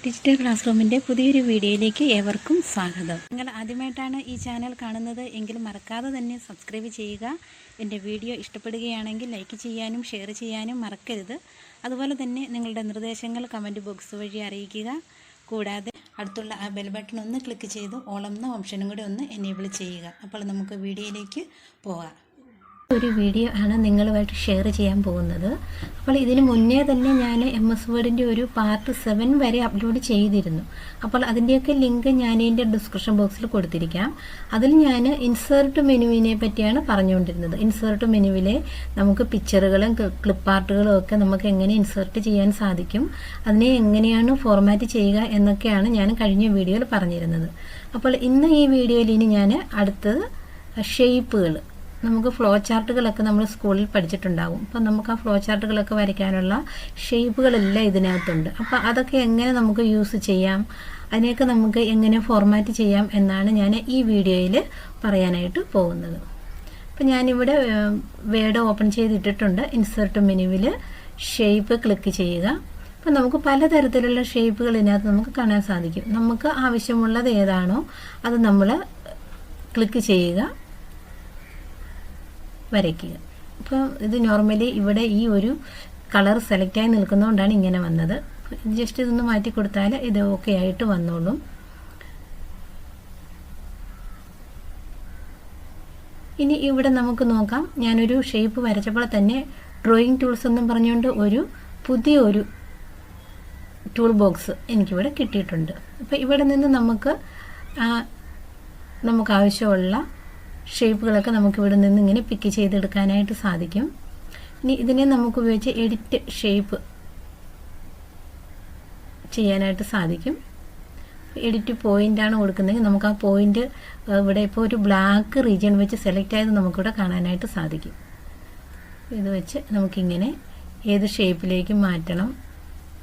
Digital class റൂമിൻ്റെ പുതിയൊരു വീഡിയോയിലേക്ക് ഏവർക്കും സ്വാഗതം. നിങ്ങൾ ആദ്യമായിട്ടാണ് ഈ ചാനൽ കാണുന്നത് എങ്കിൽ മറക്കാതെ തന്നെ സബ്സ്ക്രൈബ് ചെയ്യുക. എൻ്റെ വീഡിയോ ഇഷ്ടപ്പെടുകയാണെങ്കിൽ ലൈക്ക് ചെയ്യാനും ഷെയർ ചെയ്യാനും മറക്കരുത്. അതുപോലെ തന്നെ നിങ്ങളുടെ നിർദ്ദേശങ്ങൾ കമൻറ്റ് ബോക്സ് വഴി അറിയിക്കുക. കൂടാതെ അടുത്തുള്ള ആ ബെൽ ബട്ടൺ ഒന്ന് ക്ലിക്ക് ചെയ്ത് ഓൾ എന്ന ഓപ്ഷനും കൂടി ഒന്ന് എനേബിൾ ചെയ്യുക. അപ്പോൾ നമുക്ക് വീഡിയോയിലേക്ക് പോകാം. ഒരു വീഡിയോ ആണ് നിങ്ങളുമായിട്ട് ഷെയർ ചെയ്യാൻ പോകുന്നത്. അപ്പോൾ ഇതിന് മുന്നേ തന്നെ ഞാൻ MS വേർഡിൻ്റെ ഒരു പാർട്ട് 7 വരെ അപ്ലോഡ് ചെയ്തിരുന്നു. അപ്പോൾ അതിൻ്റെയൊക്കെ ലിങ്ക് ഞാൻ ഇതിൻ്റെ ഡിസ്ക്രിപ്ഷൻ ബോക്സിൽ കൊടുത്തിരിക്കാം. അതിൽ ഞാൻ ഇൻസേർട്ട് മെനുവിനെ പറ്റിയാണ് പറഞ്ഞുകൊണ്ടിരുന്നത്. ഇൻസേർട്ട് മെനുവിലെ നമുക്ക് പിക്ചറുകളും ക്ലിപ്പ് ആർട്ടുകളും ഒക്കെ നമുക്ക് എങ്ങനെ ഇൻസേർട്ട് ചെയ്യാൻ സാധിക്കും, അതിനെ എങ്ങനെയാണ് ഫോർമാറ്റ് ചെയ്യുക എന്നൊക്കെയാണ് ഞാൻ കഴിഞ്ഞ വീഡിയോയിൽ പറഞ്ഞിരുന്നത്. അപ്പോൾ ഇന്ന് ഈ വീഡിയോയിൽ ഇനി ഞാൻ അടുത്തത് ഷേപ്പുകൾ, നമുക്ക് ഫ്ലോ ചാർട്ടുകളൊക്കെ നമ്മൾ സ്കൂളിൽ പഠിച്ചിട്ടുണ്ടാകും. അപ്പോൾ നമുക്ക് ആ ഫ്ലോ ചാർട്ടുകളൊക്കെ വരയ്ക്കാനുള്ള ഷേപ്പുകളെല്ലാം ഇതിനകത്തുണ്ട്. അപ്പോൾ അതൊക്കെ എങ്ങനെ നമുക്ക് യൂസ് ചെയ്യാം, അതിനെയൊക്കെ നമുക്ക് എങ്ങനെ ഫോർമാറ്റ് ചെയ്യാം എന്നാണ് ഞാൻ ഈ വീഡിയോയിൽ പറയാനായിട്ട് പോകുന്നത്. അപ്പോൾ ഞാനിവിടെ വേർഡ് ഓപ്പൺ ചെയ്തിട്ടിട്ടുണ്ട്. ഇൻസേർട്ട് മെനുവിൽ ഷേപ്പ് ക്ലിക്ക് ചെയ്യുക. അപ്പോൾ നമുക്ക് പലതരത്തിലുള്ള ഷേപ്പുകൾ ഇതിനകത്ത് നമുക്ക് കാണാൻ സാധിക്കും. നമുക്ക് ആവശ്യമുള്ളത് ഏതാണോ അത് നമ്മൾ ക്ലിക്ക് ചെയ്യുക, വരയ്ക്കുക. അപ്പോൾ ഇത് നോർമലി ഇവിടെ ഈ ഒരു കളർ സെലക്റ്റായി നിൽക്കുന്നതുകൊണ്ടാണ് ഇങ്ങനെ വന്നത്. ജസ്റ്റ് ഇതൊന്ന് മാറ്റി കൊടുത്താൽ ഇത് ഓക്കെ ആയിട്ട് വന്നോളും. ഇനി ഇവിടെ നമുക്ക് നോക്കാം. ഞാനൊരു ഷേപ്പ് വരച്ചപ്പോൾ തന്നെ ഡ്രോയിങ് ടൂൾസ് എന്നും പറഞ്ഞുകൊണ്ട് പുതിയൊരു ടൂൾ ബോക്സ് എനിക്കിവിടെ കിട്ടിയിട്ടുണ്ട്. അപ്പോൾ ഇവിടെ നിന്ന് നമുക്ക് ആവശ്യമുള്ള ഷേപ്പുകളൊക്കെ നമുക്കിവിടെ നിന്ന് ഇങ്ങനെ പിക്ക് ചെയ്തെടുക്കാനായിട്ട് സാധിക്കും. ഇനി ഇതിനെ നമുക്ക് ഉപയോഗിച്ച് എഡിറ്റ് ഷേപ്പ് ചെയ്യാനായിട്ട് സാധിക്കും. എഡിറ്റ് പോയിൻ്റാണ് കൊടുക്കുന്നതെങ്കിൽ നമുക്ക് ആ പോയിൻ്റ് ഇവിടെ ഇപ്പോൾ ഒരു ബ്ലാക്ക് റീജിയൻ വെച്ച് സെലക്ട് ആയത് നമുക്കിവിടെ കാണാനായിട്ട് സാധിക്കും. ഇത് വെച്ച് നമുക്കിങ്ങനെ ഏത് ഷേപ്പിലേക്ക് മാറ്റണം,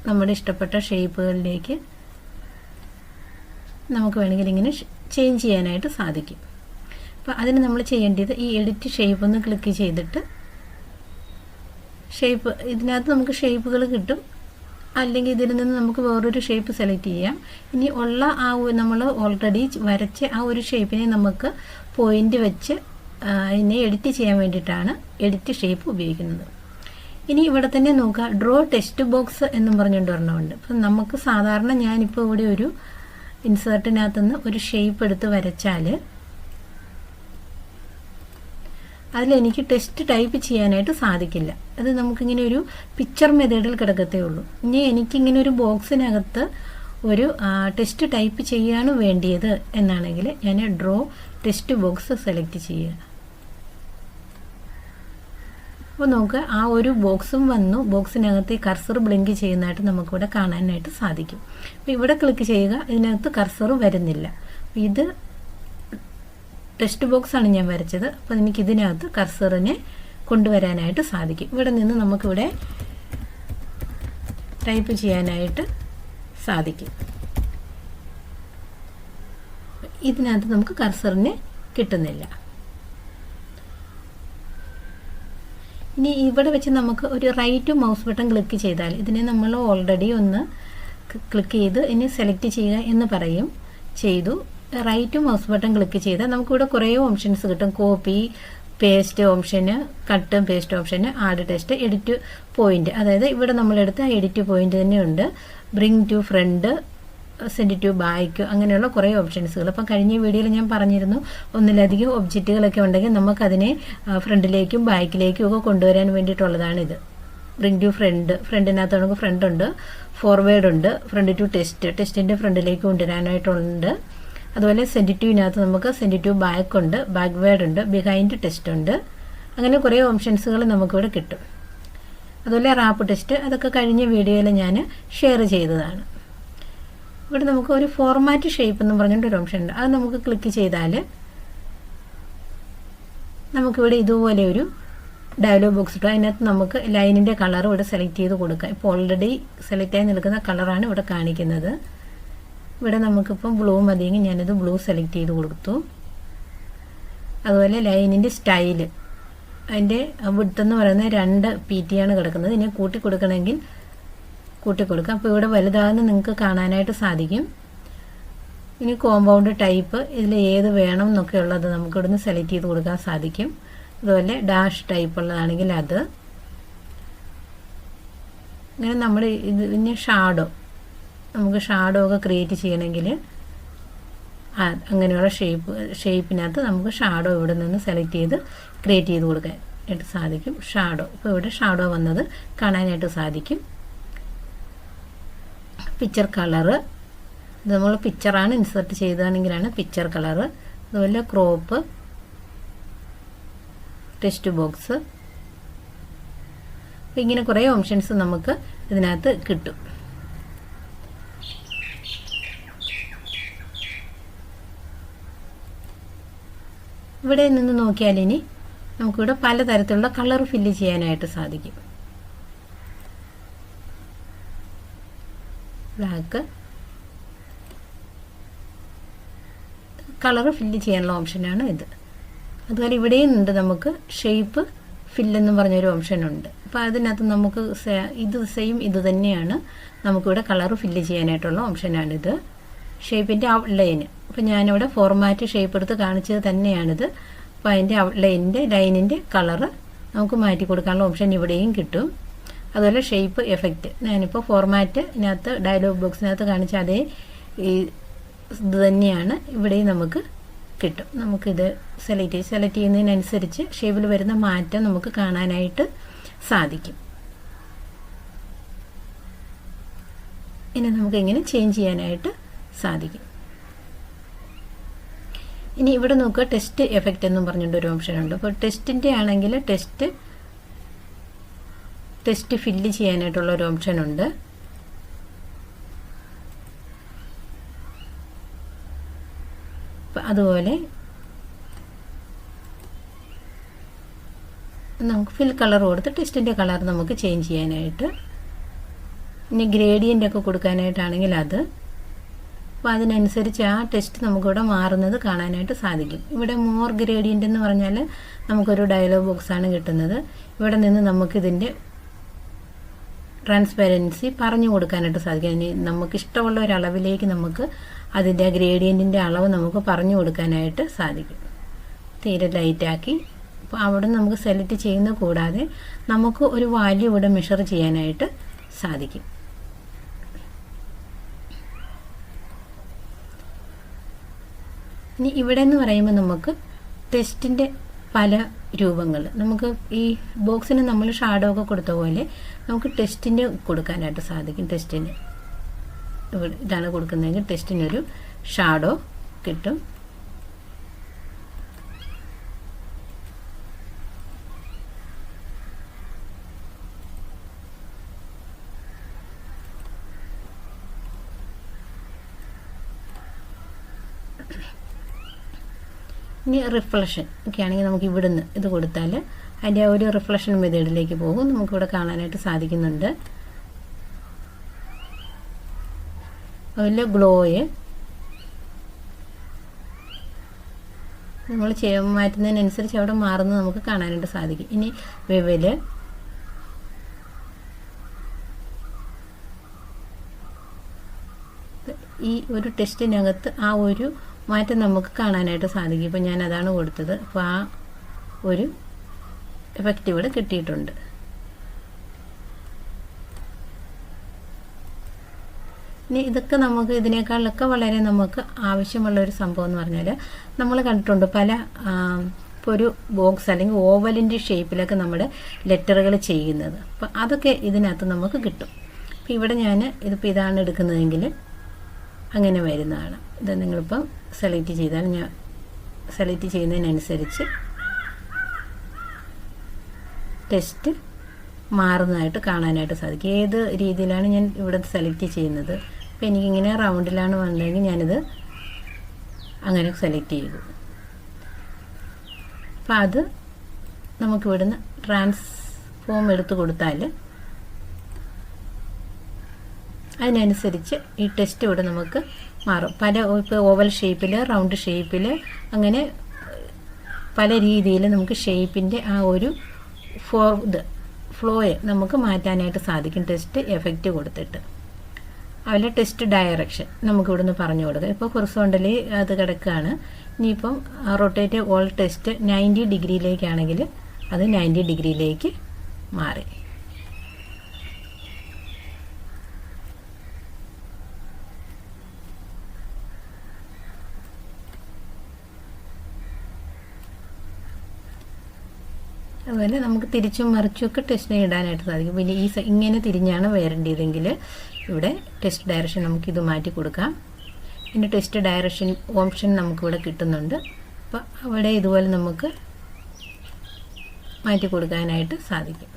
നമ്മുടെ ഇഷ്ടപ്പെട്ട ഷേപ്പുകളിലേക്ക് നമുക്ക് വേണമെങ്കിൽ ഇങ്ങനെ ചേഞ്ച് ചെയ്യാനായിട്ട് സാധിക്കും. അപ്പോൾ അതിന് നമ്മൾ ചെയ്യേണ്ടത് ഈ എഡിറ്റ് ഷേപ്പ് ഒന്ന് ക്ലിക്ക് ചെയ്തിട്ട് ഷേപ്പ്, ഇതിനകത്ത് നമുക്ക് ഷേപ്പുകൾ കിട്ടും. അല്ലെങ്കിൽ ഇതിൽ നിന്ന് നമുക്ക് വേറൊരു ഷേപ്പ് സെലക്ട് ചെയ്യാം. ഇനി ഉള്ള നമ്മൾ ഓൾറെഡി വരച്ച ആ ഒരു ഷേപ്പിനെ നമുക്ക് പോയിൻ്റ് വെച്ച് അതിനെ എഡിറ്റ് ചെയ്യാൻ വേണ്ടിയിട്ടാണ് എഡിറ്റ് ഷേപ്പ് ഉപയോഗിക്കുന്നത്. ഇനി ഇവിടെ തന്നെ നോക്കുക, ഡ്രോ ടെക്സ്റ്റ് ബോക്സ് എന്നും പറഞ്ഞുകൊണ്ട് ഒരെണ്ണമുണ്ട്. അപ്പം നമുക്ക് സാധാരണ ഞാനിപ്പോൾ ഇവിടെ ഒരു ഇൻസേർട്ടിനകത്തുനിന്ന് ഒരു ഷേപ്പ് എടുത്ത് വരച്ചാൽ അതിലെനിക്ക് ടെക്സ്റ്റ് ടൈപ്പ് ചെയ്യാനായിട്ട് സാധിക്കില്ല. അത് നമുക്കിങ്ങനെ ഒരു പിക്ചർ മെത്തേഡിൽ കിടക്കത്തേ ഉള്ളൂ. ഇനി എനിക്കിങ്ങനെ ഒരു ബോക്സിനകത്ത് ഒരു ടെക്സ്റ്റ് ടൈപ്പ് ചെയ്യാണ് വേണ്ടിയത് എന്നാണെങ്കിൽ ഞാൻ ഡ്രോ ടെക്സ്റ്റ് ബോക്സ് സെലക്ട് ചെയ്യുക. അപ്പോൾ നോക്കുക, ആ ഒരു ബോക്സും വന്നു. ബോക്സിനകത്ത് കർസർ ബ്ലിങ്ക് ചെയ്യുന്നതായിട്ട് നമുക്കിവിടെ കാണാനായിട്ട് സാധിക്കും. അപ്പോൾ ഇവിടെ ക്ലിക്ക് ചെയ്യുക, ഇതിനകത്ത് കർസർ വരുന്നില്ല. ഇത് ടെക്സ്റ്റ് ബോക്സാണ് ഞാൻ വരച്ചത്. അപ്പോൾ എനിക്ക് ഇതിനകത്ത് കർസറിനെ കൊണ്ടുവരാനായിട്ട് സാധിക്കും. ഇവിടെ നിന്ന് നമുക്കിവിടെ ടൈപ്പ് ചെയ്യാനായിട്ട് സാധിക്കും. ഇതിനകത്ത് നമുക്ക് കർസറിനെ കിട്ടുന്നില്ല. ഇനി ഇവിടെ വെച്ച് നമുക്ക് ഒരു റൈറ്റ് മൗസ് ബട്ടൺ ക്ലിക്ക് ചെയ്താൽ ഇതിനെ നമ്മൾ ഓൾറെഡി ഒന്ന് ക്ലിക്ക് ചെയ്ത് ഇനി സെലക്ട് ചെയ്യുക എന്ന് പറയും. ചെയ്തു. റൈറ്റ് മൗസ് ബട്ടൺ ക്ലിക്ക് ചെയ്താൽ നമുക്കിവിടെ കുറേ ഓപ്ഷൻസ് കിട്ടും. Copy, paste option, cut paste option, add text, edit point. അതായത് ഇവിടെ നമ്മളെടുത്ത എഡിറ്റ് പോയിന്റ് തന്നെയുണ്ട്. Bring to front, send to back, അങ്ങനെയുള്ള കുറേ ഓപ്ഷൻസുകൾ. അപ്പം കഴിഞ്ഞ വീഡിയോയിൽ ഞാൻ പറഞ്ഞിരുന്നു, ഒന്നിലധികം ഒബ്ജക്റ്റുകളൊക്കെ ഉണ്ടെങ്കിൽ നമുക്കതിനെ ഫ്രണ്ടിലേക്കും ബാക്കിലേക്കും ഒക്കെ കൊണ്ടുവരാൻ വേണ്ടിയിട്ടുള്ളതാണിത്. ബ്രിങ് ടു ഫ്രണ്ടിനകത്ത് നമുക്ക് ഫ്രണ്ട് ഉണ്ട്, ഫോർവേഡ് ഉണ്ട്, ഫ്രണ്ട് ടു ടെക്സ്റ്റിൻ്റെ ഫ്രണ്ടിലേക്ക് കൊണ്ടുവരാനായിട്ടുണ്ട്. അതുപോലെ സെൻഡ് ടുവിനകത്ത് നമുക്ക് സെൻഡ് ടു ബാക്ക് ഉണ്ട്, ബാക്ക്വേർഡ് ഉണ്ട്, ബിഹൈൻഡ് ടെക്സ്റ്റ് ഉണ്ട്. അങ്ങനെ കുറേ ഓപ്ഷൻസുകൾ നമുക്കിവിടെ കിട്ടും. അതുപോലെ റാപ്പ് ടെക്സ്റ്റ്, അതൊക്കെ കഴിഞ്ഞ വീഡിയോയിൽ ഞാൻ ഷെയർ ചെയ്തതാണ്. ഇവിടെ നമുക്ക് ഒരു ഫോർമാറ്റ് ഷേപ്പ് എന്ന് പറഞ്ഞിട്ട് ഒരു ഓപ്ഷൻ ഉണ്ട്. അത് നമുക്ക് ക്ലിക്ക് ചെയ്താൽ നമുക്കിവിടെ ഇതുപോലെ ഒരു ഡയലോഗ് ബോക്സ് ഇട്ടു. അതിനകത്ത് നമുക്ക് ലൈനിൻ്റെ കളർ ഇവിടെ സെലക്ട് ചെയ്ത് കൊടുക്കാം. ഇപ്പോൾ ഓൾറെഡി സെലക്ട് ആയി നിൽക്കുന്ന കളറാണ് ഇവിടെ കാണിക്കുന്നത്. ഇവിടെ നമുക്കിപ്പം ബ്ലൂ മതിയെങ്കിൽ ഞാനിത് ബ്ലൂ സെലക്ട് ചെയ്ത് കൊടുത്തു. അതുപോലെ ലൈനിൻ്റെ സ്റ്റൈല്, അതിൻ്റെ വിഡ്ത്ത് എന്ന് പറയുന്നത് 2 PT ആണ് കിടക്കുന്നത്. ഇതിനെ കൂട്ടി കൊടുക്കണമെങ്കിൽ കൂട്ടി കൊടുക്കാം. അപ്പോൾ ഇവിടെ വലുതാകുന്ന നിങ്ങൾക്ക് കാണാനായിട്ട് സാധിക്കും. ഇനി കോമ്പൗണ്ട് ടൈപ്പ് ഇതിൽ ഏത് വേണം എന്നൊക്കെ ഉള്ളത് നമുക്ക് ഇവിടുന്ന് സെലക്ട് ചെയ്ത് കൊടുക്കാൻ സാധിക്കും. അതുപോലെ ഡാഷ് ടൈപ്പ് ഉള്ളതാണെങ്കിൽ അത്. ഇങ്ങനെ നമ്മൾ ഇതിന് നമുക്ക് ഷാഡോ ഒക്കെ ക്രിയേറ്റ് ചെയ്യണമെങ്കിൽ അങ്ങനെയുള്ള ഷേപ്പിനകത്ത് നമുക്ക് ഷാഡോ ഇവിടെ നിന്ന് സെലക്ട് ചെയ്ത് ക്രിയേറ്റ് ചെയ്ത് കൊടുക്കാനായിട്ട് സാധിക്കും. ഷാഡോ ഇപ്പോൾ ഇവിടെ ഷാഡോ വന്നത് കാണാനായിട്ട് സാധിക്കും. പിക്ചർ കളറ് ഇത് നമ്മൾ പിക്ചറാണ് ഇൻസേർട്ട് ചെയ്തതാണെങ്കിലാണ് പിക്ചർ കളറ്. അതുപോലെ ക്രോപ്പ്, ടെക്സ്റ്റ് ബോക്സ്, ഇങ്ങനെ കുറേ ഓപ്ഷൻസ് നമുക്ക് ഇതിനകത്ത് കിട്ടും. ഇവിടെ നിന്ന് നോക്കിയാൽ ഇനി നമുക്കിവിടെ പലതരത്തിലുള്ള കളർ ഫില്ല് ചെയ്യാനായിട്ട് സാധിക്കും. ബ്ലാക്ക് കളർ ഫില്ല് ചെയ്യാനുള്ള ഓപ്ഷനാണ് ഇത്. അതുപോലെ ഇവിടെയും ഉണ്ട് നമുക്ക് ഷേപ്പ് ഫില്ലെന്ന് പറഞ്ഞൊരു ഓപ്ഷനുണ്ട്. അപ്പോൾ അതിനകത്ത് നമുക്ക് ഇത് തന്നെയാണ് നമുക്കിവിടെ കളർ ഫില്ല് ചെയ്യാനായിട്ടുള്ള ഓപ്ഷനാണിത്. ഷേപ്പിൻ്റെ ഔട്ട്ലൈന് അപ്പോൾ ഞാനിവിടെ ഫോർമാറ്റ് ഷേപ്പ് എടുത്ത് കാണിച്ചത് തന്നെയാണിത്. അപ്പോൾ അതിൻ്റെ ലൈനിൻ്റെ കളറ് നമുക്ക് മാറ്റി കൊടുക്കാനുള്ള ഓപ്ഷൻ ഇവിടെയും കിട്ടും. അതുപോലെ ഷേപ്പ് എഫക്റ്റ് ഞാനിപ്പോൾ ഫോർമാറ്റിനകത്ത് ഡയലോഗ് ബോക്സിനകത്ത് കാണിച്ച അതേ ഇത് തന്നെയാണ് ഇവിടെയും നമുക്ക് കിട്ടും. നമുക്കിത് സെലക്ട് ചെയ്യുന്നതിനനുസരിച്ച് ഷേപ്പിൽ വരുന്ന മാറ്റം നമുക്ക് കാണാനായിട്ട് സാധിക്കും. ഇനി നമുക്കിങ്ങനെ ചേഞ്ച് ചെയ്യാനായിട്ട് സാധിക്കും. ഇനി ഇവിടെ നോക്കുക, ടെക്സ്റ്റ് എഫക്റ്റ് എന്നും പറഞ്ഞിട്ടൊരു ഓപ്ഷൻ ഉണ്ട്. അപ്പോൾ ടെക്സ്റ്റിൻ്റെ ആണെങ്കിൽ ടെക്സ്റ്റ് ഫില്ല് ചെയ്യാനായിട്ടുള്ള ഒരു ഓപ്ഷൻ ഉണ്ട്. അതുപോലെ നമുക്ക് ഫിൽ കളർ കൊടുത്ത് ടെക്സ്റ്റിൻ്റെ കളർ നമുക്ക് ചേഞ്ച് ചെയ്യാനായിട്ട്. ഇനി ഗ്രേഡിയൻ്റ് ഒക്കെ കൊടുക്കാനായിട്ടാണെങ്കിൽ അത്. അപ്പോൾ അതിനനുസരിച്ച് ആ ടെക്സ്റ്റ് നമുക്കിവിടെ മാറുന്നത് കാണാനായിട്ട് സാധിക്കും. ഇവിടെ മോർ ഗ്രേഡിയൻ്റ് എന്ന് പറഞ്ഞാൽ നമുക്കൊരു ഡയലോഗ് ബോക്സാണ് കിട്ടുന്നത്. ഇവിടെ നിന്ന് നമുക്കിതിൻ്റെ ട്രാൻസ്പെറൻസി പറഞ്ഞു കൊടുക്കാനായിട്ട് സാധിക്കും. ഇനി നമുക്കിഷ്ടമുള്ള ഒരളവിലേക്ക് നമുക്ക് അതിൻ്റെ ഗ്രേഡിയൻറ്റിൻ്റെ അളവ് നമുക്ക് പറഞ്ഞു കൊടുക്കാനായിട്ട് സാധിക്കും. തീരെ ലൈറ്റാക്കി അപ്പോൾ അവിടെ നമുക്ക് സെലക്ട് ചെയ്യുന്ന കൂടാതെ നമുക്ക് ഒരു വാല്യൂ ഇവിടെ മെഷർ ചെയ്യാനായിട്ട് സാധിക്കും. ഇനി ഇവിടെ എന്ന് പറയുമ്പോൾ നമുക്ക് ടെക്സ്റ്റിൻ്റെ പല രൂപങ്ങൾ നമുക്ക് ഈ ബോക്സിന് നമ്മൾ ഷാഡോ ഒക്കെ കൊടുത്ത പോലെ നമുക്ക് ടെക്സ്റ്റിന് കൊടുക്കാനായിട്ട് സാധിക്കും. ടെക്സ്റ്റിന് ഇതാണ് കൊടുക്കുന്നതെങ്കിൽ ടെക്സ്റ്റിനൊരു ഷാഡോ കിട്ടും. ഇനി റിഫ്ലക്ഷൻ ഒക്കെ ആണെങ്കിൽ നമുക്ക് ഇവിടുന്ന് ഇത് കൊടുത്താൽ അതിൻ്റെ ഒരു റിഫ്ലക്ഷൻ മെത്തേഡിലേക്ക് പോകും. നമുക്കിവിടെ കാണാനായിട്ട് സാധിക്കുന്നുണ്ട്. അതുപോലെ ഗ്ലോയെ നമ്മൾ മാറ്റുന്നതിനനുസരിച്ച് അവിടെ മാറുന്നത് നമുക്ക് കാണാനായിട്ട് സാധിക്കും. ഇനി വെവല് ഈ ഒരു ടെക്സ്റ്റിനകത്ത് ആ ഒരു മാറ്റം നമുക്ക് കാണാനായിട്ട് സാധിക്കും. ഇപ്പോൾ ഞാൻ അതാണ് കൊടുത്തത്. അപ്പോൾ ആ ഒരു എഫക്റ്റ് ഇവിടെ കിട്ടിയിട്ടുണ്ട്. ഇനി ഇതൊക്കെ നമുക്ക് ഇതിനേക്കാളൊക്കെ വളരെ നമുക്ക് ആവശ്യമുള്ള ഒരു സംഭവം എന്ന് പറഞ്ഞാൽ നമ്മൾ കണ്ടിട്ടുണ്ട് പല ഇപ്പോൾ ഒരു ബോക്സ് അല്ലെങ്കിൽ ഓവലിൻ്റെ ഷേപ്പിലൊക്കെ നമ്മുടെ ലെറ്ററുകൾ ചെയ്യുന്നത്. അപ്പോൾ അതൊക്കെ ഇതിനകത്ത് നമുക്ക് കിട്ടും. അപ്പോൾ ഇവിടെ ഇതിപ്പോൾ ഇതാണ് എടുക്കുന്നതെങ്കിൽ അങ്ങനെ വരുന്നതാണ്. ഇത് നിങ്ങളിപ്പം സെലക്ട് ചെയ്താൽ ഞാൻ സെലക്ട് ചെയ്യുന്നതിനനുസരിച്ച് ടെക്സ്റ്റ് മാറുന്നതായിട്ട് കാണാനായിട്ട് സാധിക്കും. ഏത് രീതിയിലാണ് ഞാൻ ഇവിടെ സെലക്ട് ചെയ്യുന്നത്. അപ്പോൾ എനിക്കിങ്ങനെ റൗണ്ടിലാണ് വന്നതെങ്കിൽ ഞാനിത് അങ്ങനെ സെലക്ട് ചെയ്തു. അപ്പോൾ അത് നമുക്കിവിടുന്ന് ട്രാൻസ്ഫോം എടുത്ത് കൊടുത്താൽ അതിനനുസരിച്ച് ഈ ടെക്സ്റ്റ് ഇവിടെ നമുക്ക് മാറും. ഇപ്പോൾ ഓവൽ ഷേപ്പിൽ, റൗണ്ട് ഷേപ്പിൽ, അങ്ങനെ പല രീതിയിൽ നമുക്ക് ഷേപ്പിൻ്റെ ആ ഒരു ഫ്ലോയെ നമുക്ക് മാറ്റാനായിട്ട് സാധിക്കും ടെസ്റ്റ് എഫക്റ്റ് കൊടുത്തിട്ട്. അതുപോലെ ടെസ്റ്റ് ഡയറക്ഷൻ നമുക്ക് ഇവിടുന്ന് പറഞ്ഞു കൊടുക്കാം. ഇപ്പോൾ ഹൊറിസോണ്ടലി അത് കിടക്കുകയാണ്. ഇനിയിപ്പം റൊട്ടേറ്റ് ഓൾ ടെസ്റ്റ് 90 ഡിഗ്രിയിലേക്കാണെങ്കിൽ അത് 90 ഡിഗ്രിയിലേക്ക് മാറി. അതുപോലെ നമുക്ക് തിരിച്ചും മറിച്ചുമൊക്കെ ടെസ്റ്റിനെ ഇടാനായിട്ട് സാധിക്കും. പിന്നെ ഇങ്ങനെ തിരിഞ്ഞാണ് വരേണ്ടതെങ്കിൽ ഇവിടെ ടെസ്റ്റ് ഡയറക്ഷൻ നമുക്കിത് മാറ്റി കൊടുക്കാം. പിന്നെ ടെസ്റ്റ് ഡയറക്ഷൻ ഓപ്ഷൻ നമുക്കിവിടെ കിട്ടുന്നുണ്ട്. അപ്പോൾ അവിടെ ഇതുപോലെ നമുക്ക് മാറ്റി കൊടുക്കാനായിട്ട് സാധിക്കും.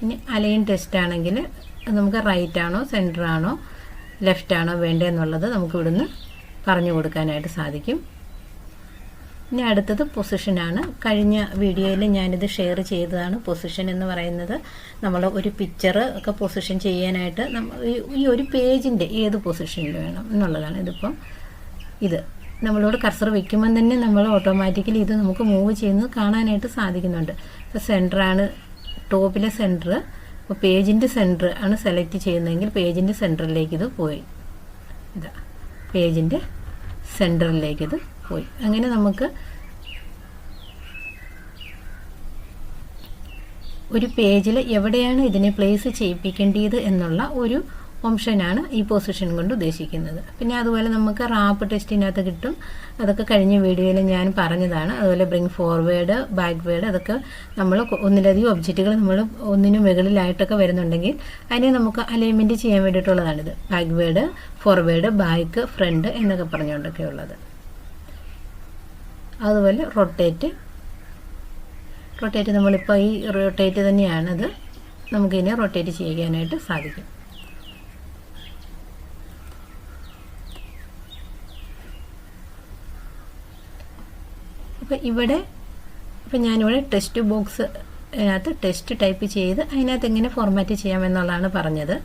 ഇനി അലൈൻ ടെസ്റ്റ് ആണെങ്കിൽ നമുക്ക് റൈറ്റ് ആണോ സെൻറ്റർ ആണോ ലെഫ്റ്റ് ആണോ വേണ്ടതെന്നുള്ളത് നമുക്ക് ഇവിടുന്ന് പറഞ്ഞു കൊടുക്കാനായിട്ട് സാധിക്കും. ഇനി അടുത്തത് പൊസിഷനാണ്. കഴിഞ്ഞ വീഡിയോയിൽ ഞാനിത് ഷെയർ ചെയ്തതാണ്. പൊസിഷൻ എന്ന് പറയുന്നത് നമ്മൾ ഒരു പിക്ചർ ഒക്കെ പൊസിഷൻ ചെയ്യാനായിട്ട് ഈ ഒരു പേജിൻ്റെ ഏത് പൊസിഷനിൽ വേണം എന്നുള്ളതാണ്. ഇതിപ്പം ഇത് നമ്മളോട് കർസർ വെക്കുമ്പം തന്നെ നമ്മൾ ഓട്ടോമാറ്റിക്കലി ഇത് നമുക്ക് മൂവ് ചെയ്യുന്നത് കാണാനായിട്ട് സാധിക്കുന്നുണ്ട്. ഇപ്പോൾ സെൻറ്ററാണ് ടോപ്പിലെ സെൻറ്റർ. ഇപ്പോൾ പേജിൻ്റെ സെൻറ്റർ ആണ് സെലക്ട് ചെയ്യുന്നതെങ്കിൽ പേജിൻ്റെ സെൻറ്ററിലേക്ക് ഇത് പോയി. ഇതാ പേജിൻ്റെ സെൻറ്ററിലേക്ക് ഇത് പോയി. അങ്ങനെ നമുക്ക് ഒരു പേജിൽ എവിടെയാണ് ഇതിനെ പ്ലേസ് ചെയ്യിപ്പിക്കേണ്ടത് എന്നുള്ള ഒരു ഓപ്ഷനാണ് ഈ പൊസിഷൻ കൊണ്ട് ഉദ്ദേശിക്കുന്നത്. പിന്നെ അതുപോലെ നമുക്ക് റാപ്പ് ടെസ്റ്റിനകത്ത് കിട്ടും. അതൊക്കെ കഴിഞ്ഞ വീഡിയോയിൽ ഞാൻ പറഞ്ഞതാണ്. അതുപോലെ ബ്രിങ് ഫോർവേഡ് ബാക്ക്വേഡ് അതൊക്കെ നമ്മൾ ഒന്നിലധികം ഒബ്ജക്റ്റുകൾ നമ്മൾ ഒന്നിനു മുകളിലായിട്ടൊക്കെ വരുന്നുണ്ടെങ്കിൽ അതിനെ നമുക്ക് അലൈൻമെൻറ്റ് ചെയ്യാൻ വേണ്ടിയിട്ടുള്ളതാണിത്. ബാക്ക്വേഡ് ഫോർവേഡ് ബാക്ക് ഫ്രണ്ട് എന്നൊക്കെ പറഞ്ഞുകൊണ്ടൊക്കെ ഉള്ളത്. അതുപോലെ റൊട്ടേറ്റ് നമ്മളിപ്പോൾ ഈ റൊട്ടേറ്റ് തന്നെയാണത്. നമുക്കിതിനെ റൊട്ടേറ്റ് ചെയ്യാനായിട്ട് സാധിക്കും. അപ്പോൾ ഇപ്പം ഞാനിവിടെ ടെക്സ്റ്റ് ബോക്സ് അതിനകത്ത് ടെക്സ്റ്റ് ടൈപ്പ് ചെയ്ത് അതിനകത്ത് എങ്ങനെ ഫോർമാറ്റ് ചെയ്യാമെന്നുള്ളതാണ് പറഞ്ഞത്.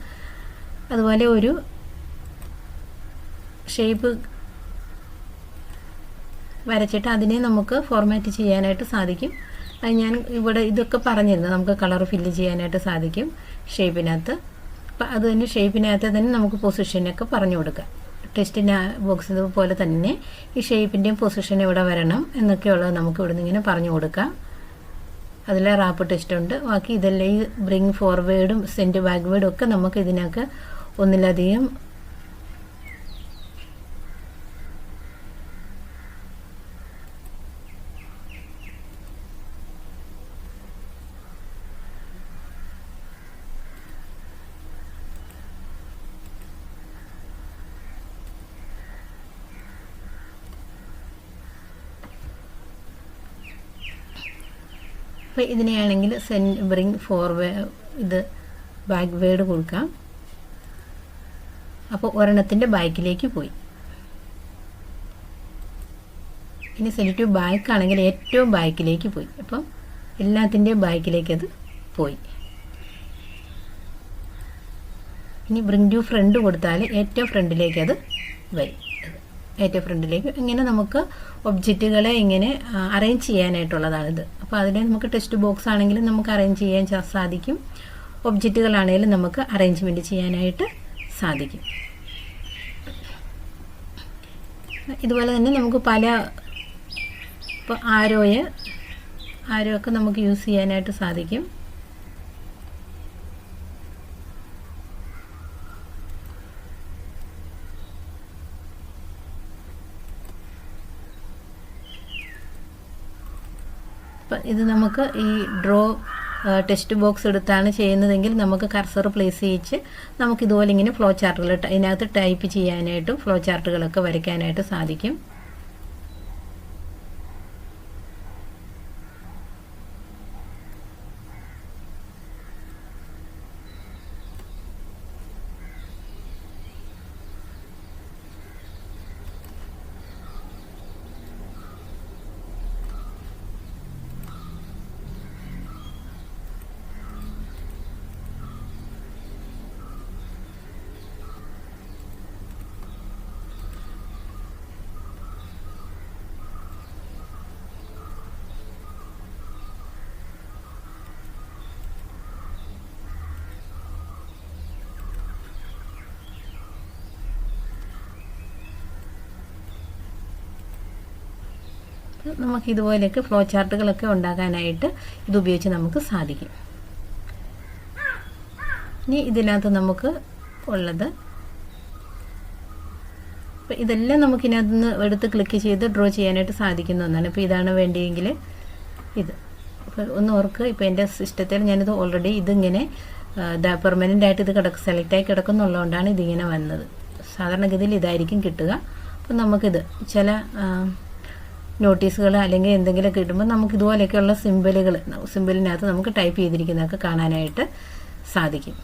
അതുപോലെ ഒരു ഷേപ്പ് വരച്ചിട്ട് അതിനെ നമുക്ക് ഫോർമാറ്റ് ചെയ്യാനായിട്ട് സാധിക്കും. അത് ഞാൻ ഇവിടെ ഇതൊക്കെ പറഞ്ഞിരുന്നു. നമുക്ക് കളർ ഫില്ല് ചെയ്യാനായിട്ട് സാധിക്കും ഷേപ്പിനകത്ത്. അപ്പം അത് തന്നെ ഷേപ്പിനകത്ത് തന്നെ നമുക്ക് പൊസിഷനൊക്കെ പറഞ്ഞു കൊടുക്കാം. ടെക്സ്റ്റിൻ്റെ ബോക്സ് പോലെ തന്നെ ഈ ഷേപ്പിൻ്റെയും പൊസിഷൻ ഇവിടെ വരണം എന്നൊക്കെയുള്ളത് നമുക്ക് ഇവിടെ നിന്ന് ഇങ്ങനെ പറഞ്ഞു കൊടുക്കാം. അതിൽ റാപ്പ് ടെസ്റ്റ് ഉണ്ട്. ബാക്കി ഇതെല്ലാം ഈ ബ്രിങ് ഫോർവേഡും സെൻഡ് ബാക്ക്വേഡും ഒക്കെ നമുക്ക് ഇതിനൊക്കെ ഒന്നിലധികം അപ്പോൾ ഇതിനെയാണെങ്കിൽ ബ്രിങ് ഫോർവേഡ് ഇത് ബാക്ക്വേഡ് കൊടുക്കാം. അപ്പോൾ ഒരെണ്ണത്തിൻ്റെ ബാക്കിലേക്ക് പോയി. ഇനി സെൻഡ് ടു ബാക്ക് ആണെങ്കിൽ ഏറ്റവും ബാക്കിലേക്ക് പോയി. അപ്പം എല്ലാത്തിൻ്റെയും ബാക്കിലേക്ക് അത് പോയി. ഇനി ബ്രിങ് ടു ഫ്രണ്ട് കൊടുത്താൽ ഏറ്റവും ഫ്രണ്ടിലേക്ക് അത് വരും. ഏറ്റവും ഫ്രണ്ടിലേക്ക് ഇങ്ങനെ നമുക്ക് ഒബ്ജക്റ്റുകളെ ഇങ്ങനെ അറേഞ്ച് ചെയ്യാനായിട്ടുള്ളതാണിത്. അപ്പോൾ അതിനെ നമുക്ക് ടെക്സ്റ്റ് ബോക്സ് ആണെങ്കിലും നമുക്ക് അറേഞ്ച് ചെയ്യാൻ സാധിക്കും. ഒബ്ജക്റ്റുകളാണെങ്കിലും നമുക്ക് അറേഞ്ച്മെൻറ്റ് ചെയ്യാനായിട്ട് സാധിക്കും. ഇതുപോലെ തന്നെ നമുക്ക് പല ഇപ്പോൾ ആരോ ഒക്കെ നമുക്ക് യൂസ് ചെയ്യാനായിട്ട് സാധിക്കും. ഇത് നമുക്ക് ഈ ഡ്രോ ടെക്സ്റ്റ് ബോക്സ് എടുത്താണ് ചെയ്യുന്നതെങ്കിൽ നമുക്ക് കർസർ പ്ലേസ് ചെയ്യിച്ച് നമുക്കിതുപോലെ ഇങ്ങനെ ഫ്ലോ ചാർട്ടുകൾ ഇതിനകത്ത് ടൈപ്പ് ചെയ്യാനായിട്ടും ഫ്ലോ ചാർട്ടുകളൊക്കെ വരയ്ക്കാനായിട്ട് സാധിക്കും. നമുക്ക് ഇതുപോലെയൊക്കെ ഫ്ലോ ചാർട്ടുകളൊക്കെ ഉണ്ടാക്കാനായിട്ട് ഇതുപയോഗിച്ച് നമുക്ക് സാധിക്കും. ഇനി ഇതിനകത്ത് നമുക്ക് ഉള്ളത് അപ്പോൾ ഇതെല്ലാം നമുക്ക് ഇതിനകത്ത് നിന്ന് എടുത്ത് ക്ലിക്ക് ചെയ്ത് ഡ്രോ ചെയ്യാനായിട്ട് സാധിക്കുന്ന ഒന്നാണ്. ഇപ്പോൾ ഇതാണ് വേണ്ടിയെങ്കിൽ ഇത് അപ്പോൾ ഒന്ന് ഓർക്കുക. ഇപ്പോൾ എൻ്റെ സിസ്റ്റത്തിൽ ഞാനിത് ഓൾറെഡി ഇതിങ്ങനെ പെർമനൻ്റ് ആയിട്ട് ഇത് സെലക്റ്റായി കിടക്കുന്നുള്ളതുകൊണ്ടാണ് ഇതിങ്ങനെ വന്നത്. സാധാരണഗതിയിൽ ഇതായിരിക്കും കിട്ടുക. അപ്പോൾ നമുക്കിത് ചില നോട്ടീസുകൾ അല്ലെങ്കിൽ എന്തെങ്കിലും കിട്ടുമ്പോൾ നമുക്ക് ഇതുപോലെയൊക്കെയുള്ള സിമ്പിളിനകത്ത് നമുക്ക് ടൈപ്പ് ചെയ്തിരിക്കുന്നതൊക്കെ കാണാനായിട്ട് സാധിക്കും.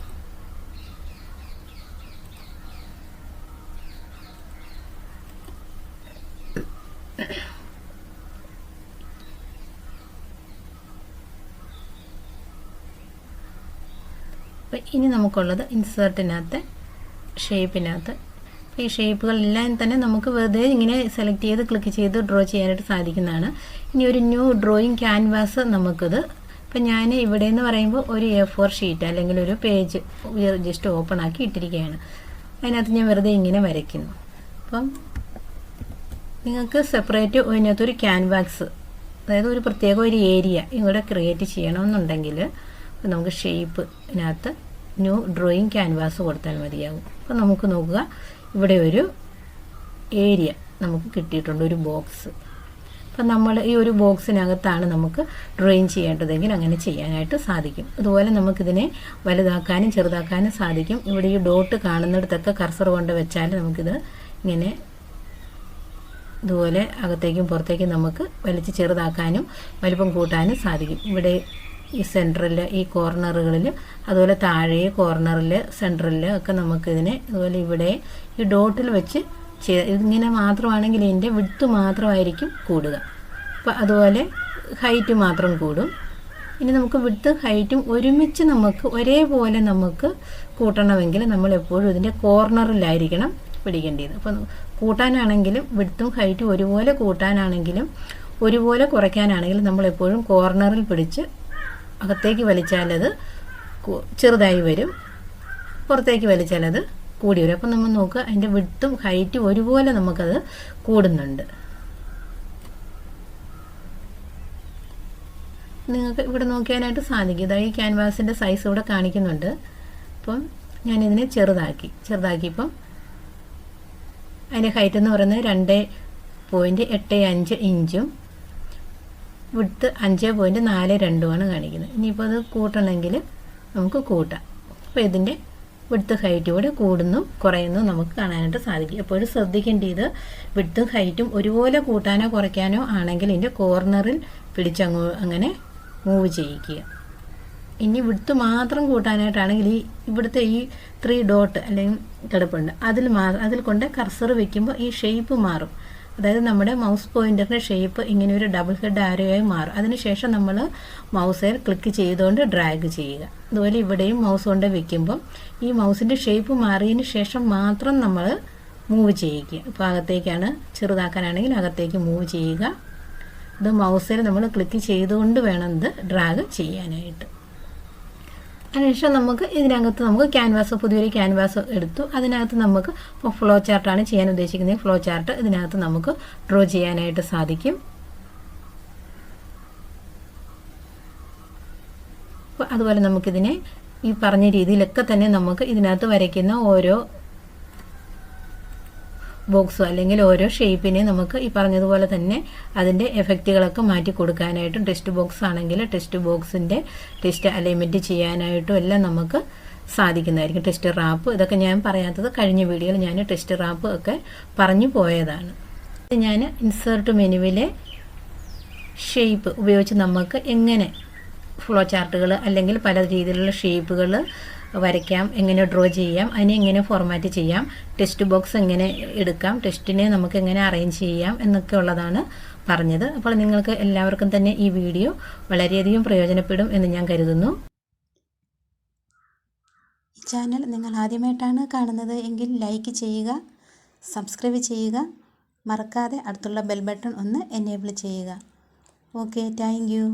അപ്പോൾ ഇനി നമുക്കുള്ളത് ഇൻസേർട്ടിനകത്ത് ഷേപ്പിനകത്ത്. ഈ ഷേപ്പുകളെല്ലാം തന്നെ നമുക്ക് വെറുതെ ഇങ്ങനെ സെലക്ട് ചെയ്ത് ക്ലിക്ക് ചെയ്ത് ഡ്രോ ചെയ്യാനായിട്ട് സാധിക്കുന്നതാണ്. ഇനി ഒരു ന്യൂ ഡ്രോയിങ് ക്യാൻവാസ് നമുക്കിത് ഇപ്പം ഞാൻ ഇവിടെ എന്ന് പറയുമ്പോൾ ഒരു A4 ഷീറ്റ് അല്ലെങ്കിൽ ഒരു പേജ് ജസ്റ്റ് ഓപ്പൺ ആക്കി ഇട്ടിരിക്കുകയാണ്. അതിനകത്ത് ഞാൻ വെറുതെ ഇങ്ങനെ വരയ്ക്കുന്നു. അപ്പം നിങ്ങൾക്ക് സെപ്പറേറ്റ് അതിനകത്തൊരു ക്യാൻവാസ്, അതായത് ഒരു പ്രത്യേക ഒരു ഏരിയ ഇവിടെ ക്രിയേറ്റ് ചെയ്യണമെന്നുണ്ടെങ്കിൽ നമുക്ക് ഷേപ്പിനകത്ത് ന്യൂ ഡ്രോയിങ് ക്യാൻവാസ് കൊടുത്താൽ മതിയാകും. അപ്പോൾ നമുക്ക് നോക്കുക, ഇവിടെ ഒരു ഏരിയ നമുക്ക് കിട്ടിയിട്ടുണ്ട്, ഒരു ബോക്സ്. അപ്പം നമ്മൾ ഈ ഒരു ബോക്സിനകത്താണ് നമുക്ക് ഡ്രോയിങ് ചെയ്യേണ്ടതെങ്കിൽ അങ്ങനെ ചെയ്യാനായിട്ട് സാധിക്കും. അതുപോലെ നമുക്കിതിനെ വലുതാക്കാനും ചെറുതാക്കാനും സാധിക്കും. ഇവിടെ ഈ ഡോട്ട് കാണുന്നിടത്തൊക്കെ കർസർ കൊണ്ട് വെച്ചാൽ നമുക്കിത് ഇങ്ങനെ ഇതുപോലെ അകത്തേക്കും പുറത്തേക്കും നമുക്ക് വലിച്ച് ചെറുതാക്കാനും വലിപ്പം കൂട്ടാനും സാധിക്കും. ഇവിടെ ഈ സെൻറ്ററിൽ ഈ കോർണറുകളിൽ, അതുപോലെ താഴെ കോർണറിൽ സെൻറ്ററിൽ ഒക്കെ നമുക്കിതിനെ അതുപോലെ ഇവിടെ ഈ ഡോട്ടിൽ വെച്ച് ഇതിങ്ങനെ മാത്രമാണെങ്കിൽ ഇതിൻ്റെ വിഡ്ത്ത് മാത്രമായിരിക്കും കൂടുക. അപ്പോൾ അതുപോലെ ഹൈറ്റ് മാത്രം കൂടും. ഇനി നമുക്ക് വിഡ്ത്തും ഹൈറ്റും ഒരുമിച്ച് നമുക്ക് ഒരേപോലെ നമുക്ക് കൂട്ടണമെങ്കിൽ നമ്മൾ എപ്പോഴും ഇതിൻ്റെ കോർണറിലായിരിക്കണം പിടിക്കേണ്ടത്. അപ്പം കൂട്ടാനാണെങ്കിലും വിഡ്ത്തും ഹൈറ്റും ഒരുപോലെ കൂട്ടാനാണെങ്കിലും ഒരുപോലെ കുറയ്ക്കാനാണെങ്കിലും നമ്മളെപ്പോഴും കോർണറിൽ പിടിച്ച് അകത്തേക്ക് വലിച്ചാലത് ചെറുതായി വരും, പുറത്തേക്ക് വലിച്ചാലത് കൂടി വരും. അപ്പം നമ്മൾ നോക്കുക, അതിൻ്റെ വിഡ്ത്തും ഹൈറ്റും ഒരുപോലെ നമുക്കത് കൂടുന്നുണ്ട്. നിങ്ങൾക്ക് ഇവിടെ നോക്കിയാനായിട്ട് സാധിക്കും. ഇതായി ക്യാൻവാസിൻ്റെ സൈസ് ഇവിടെ കാണിക്കുന്നുണ്ട്. അപ്പം ഞാനിതിനെ ചെറുതാക്കിയപ്പം അതിൻ്റെ ഹൈറ്റ് എന്ന് പറയുന്നത് 2.85 ഇഞ്ചും വിഡ്ത്ത് 5.42 കാണിക്കുന്നത്. ഇനിയിപ്പോൾ അത് കൂട്ടണമെങ്കിൽ നമുക്ക് കൂട്ടാം. അപ്പോൾ ഇതിൻ്റെ വിഡ്ത്ത് ഹൈറ്റും കൂടെ കൂടുന്നു കുറയുന്നു നമുക്ക് കാണാനായിട്ട് സാധിക്കും. എപ്പോഴും ശ്രദ്ധിക്കേണ്ടത് വിഡ്ത്തും ഹൈറ്റും ഒരുപോലെ കൂട്ടാനോ കുറയ്ക്കാനോ ആണെങ്കിൽ ഇതിൻ്റെ കോർണറിൽ അങ്ങനെ മൂവ് ചെയ്യിക്കുക. ഇനി വിഡ്ത്ത് മാത്രം കൂട്ടാനായിട്ടാണെങ്കിൽ ഇവിടുത്തെ ഈ 3 ഡോട്ട് അല്ലെങ്കിൽ കിടപ്പുണ്ട്, അതിൽ കൊണ്ട് കർസർ വെക്കുമ്പോൾ ഈ ഷേപ്പ് മാറും. അതായത് നമ്മുടെ മൗസ് പോയിൻ്ററിൻ്റെ ഷേപ്പ് ഇങ്ങനെ ഒരു ഡബിൾ ഹെഡ് ആരോയായി മാറും. അതിനുശേഷം നമ്മൾ മൗസിൽ ക്ലിക്ക് ചെയ്തുകൊണ്ട് ഡ്രാഗ് ചെയ്യുക. അതുപോലെ ഇവിടെയും മൗസ് കൊണ്ട് വെക്കുമ്പോൾ ഈ മൗസിൻ്റെ ഷേപ്പ് മാറിയതിന് ശേഷം മാത്രം നമ്മൾ മൂവ് ചെയ്യിക്കുക. ഇപ്പോൾ അകത്തേക്കാണ് ചെറുതാക്കാനാണെങ്കിൽ അകത്തേക്ക് മൂവ് ചെയ്യുക. ഇത് മൗസിൽ നമ്മൾ ക്ലിക്ക് ചെയ്തുകൊണ്ട് വേണം ഇത് ഡ്രാഗ് ചെയ്യാനായിട്ട്. അതിനുശേഷം നമുക്ക് ഇതിനകത്ത് നമുക്ക് പുതിയൊരു ക്യാൻവാസ് എടുത്തു. അതിനകത്ത് നമുക്ക് ഇപ്പോൾ ഫ്ലോ ചാർട്ടാണ് ചെയ്യാൻ ഉദ്ദേശിക്കുന്നത്. ഫ്ലോ ചാർട്ട് ഇതിനകത്ത് നമുക്ക് ഡ്രോ ചെയ്യാനായിട്ട് സാധിക്കും. അപ്പോൾ അതുപോലെ നമുക്കിതിനെ ഈ പറഞ്ഞ രീതിയിലൊക്കെ തന്നെ നമുക്ക് ഇതിനകത്ത് വരയ്ക്കുന്ന ഓരോ ബോക്സോ അല്ലെങ്കിൽ ഓരോ ഷേപ്പിനെ നമുക്ക് ഈ പറഞ്ഞതുപോലെ തന്നെ അതിൻ്റെ എഫക്റ്റുകളൊക്കെ മാറ്റി കൊടുക്കാനായിട്ടും ടെക്സ്റ്റ് ബോക്സ് ആണെങ്കിൽ ടെക്സ്റ്റ് ബോക്സിൻ്റെ ടെക്സ്റ്റ് അലൈൻമെൻറ്റ് ചെയ്യാനായിട്ടും എല്ലാം നമുക്ക് സാധിക്കുന്നതായിരിക്കും. ടെക്സ്റ്റ് റാപ്പ് ഇതൊക്കെ ഞാൻ പറയാത്തത് കഴിഞ്ഞ വീഡിയോയിൽ ഞാൻ ടെക്സ്റ്റ് റാപ്പ് ഒക്കെ പറഞ്ഞു പോയതാണ്. ഞാൻ ഇൻസേർട്ട് മെനുവിലെ ഷേപ്പ് ഉപയോഗിച്ച് നമുക്ക് എങ്ങനെ ഫ്ലോ ചാർട്ടുകൾ അല്ലെങ്കിൽ പല രീതിയിലുള്ള ഷേപ്പുകൾ വരയ്ക്കാം, എങ്ങനെ ഡ്രോ ചെയ്യാം, അതിനെ എങ്ങനെ ഫോർമാറ്റ് ചെയ്യാം, ടെക്സ്റ്റ് ബോക്സ് എങ്ങനെ എടുക്കാം, ടെക്സ്റ്റിനെ നമുക്ക് എങ്ങനെ അറേഞ്ച് ചെയ്യാം എന്നൊക്കെ ഉള്ളതാണ് പറഞ്ഞത്. അപ്പോൾ നിങ്ങൾക്ക് എല്ലാവർക്കും തന്നെ ഈ വീഡിയോ വളരെയധികം പ്രയോജനപ്പെടും എന്ന് ഞാൻ കരുതുന്നു. ഈ ചാനൽ നിങ്ങൾ ആദ്യമായിട്ടാണ് കാണുന്നത് എങ്കിൽ ലൈക്ക് ചെയ്യുക, സബ്സ്ക്രൈബ് ചെയ്യുക, മറക്കാതെ അടുത്തുള്ള ബെൽ ബട്ടൺ ഒന്ന് എനേബിൾ ചെയ്യുക. Okay, thank you.